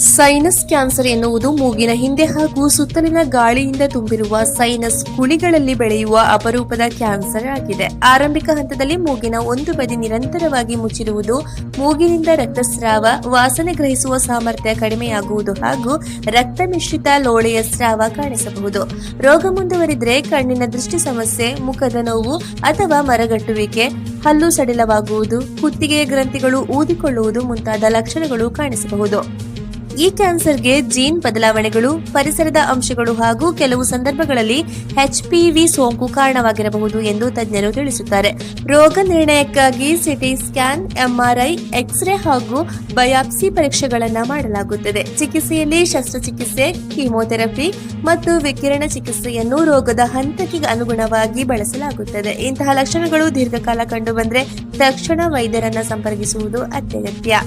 Sinus cancer ಎನ್ನುವುದು ಮೂಗಿನ ಹಿಂದೆ ಹಾಗೂ ಸುತ್ತಲಿನ ಗಾಳಿಯಿಂದ ತುಂಬಿರುವ ಸೈನಸ್ ಕುಳಿಗಳಲ್ಲಿ ಬೆಳೆಯುವ ಅಪರೂಪದ ಕ್ಯಾನ್ಸರ್ ಆಗಿದೆ. ಆರಂಭಿಕ ಹಂತದಲ್ಲಿ ಮೂಗಿನ ಒಂದು ಬದಿ ನಿರಂತರವಾಗಿ ಮುಚ್ಚಿರುವುದು, ಮೂಗಿನಿಂದ ರಕ್ತಸ್ರಾವ, ವಾಸನೆ ಗ್ರಹಿಸುವ ಸಾಮರ್ಥ್ಯ ಕಡಿಮೆಯಾಗುವುದು ಹಾಗೂ ರಕ್ತ ಮಿಶ್ರಿತ ಲೋಳೆಯ ಸ್ರಾವ ಕಾಣಿಸಬಹುದು. ರೋಗ ಮುಂದುವರಿದರೆ ಕಣ್ಣಿನ ದೃಷ್ಟಿ ಸಮಸ್ಯೆ, ಮುಖದ ನೋವು ಅಥವಾ ಮರಗಟ್ಟುವಿಕೆ, ಹಲ್ಲು ಸಡಿಲವಾಗುವುದು, ಕುತ್ತಿಗೆಯ ಗ್ರಂಥಿಗಳು ಊದಿಕೊಳ್ಳುವುದು ಮುಂತಾದ ಲಕ್ಷಣಗಳು ಕಾಣಿಸಬಹುದು. ಈ ಕ್ಯಾನ್ಸರ್ಗೆ ಜೀನ್ ಬದಲಾವಣೆಗಳು, ಪರಿಸರದ ಅಂಶಗಳು ಹಾಗೂ ಕೆಲವು ಸಂದರ್ಭಗಳಲ್ಲಿ HPV ಸೋಂಕು ಕಾರಣವಾಗಿರಬಹುದು ಎಂದು ತಜ್ಞರು ತಿಳಿಸುತ್ತಾರೆ. ರೋಗ ನಿರ್ಣಯಕ್ಕಾಗಿ ಸಿಟಿ ಸ್ಕ್ಯಾನ್, MRI, ಎಕ್ಸ್ರೇ ಹಾಗೂ ಬಯಾಪ್ಸಿ ಪರೀಕ್ಷೆಗಳನ್ನು ಮಾಡಲಾಗುತ್ತದೆ. ಚಿಕಿತ್ಸೆಯಲ್ಲಿ ಶಸ್ತ್ರಚಿಕಿತ್ಸೆ, ಕೀಮೋಥೆರಪಿ ಮತ್ತು ವಿಕಿರಣ ಚಿಕಿತ್ಸೆಯನ್ನು ರೋಗದ ಹಂತಕ್ಕೆ ಅನುಗುಣವಾಗಿ ಬಳಸಲಾಗುತ್ತದೆ. ಇಂತಹ ಲಕ್ಷಣಗಳು ದೀರ್ಘಕಾಲ ಕಂಡುಬಂದರೆ ತಕ್ಷಣ ವೈದ್ಯರನ್ನು ಸಂಪರ್ಕಿಸುವುದು ಅತ್ಯಗತ್ಯ.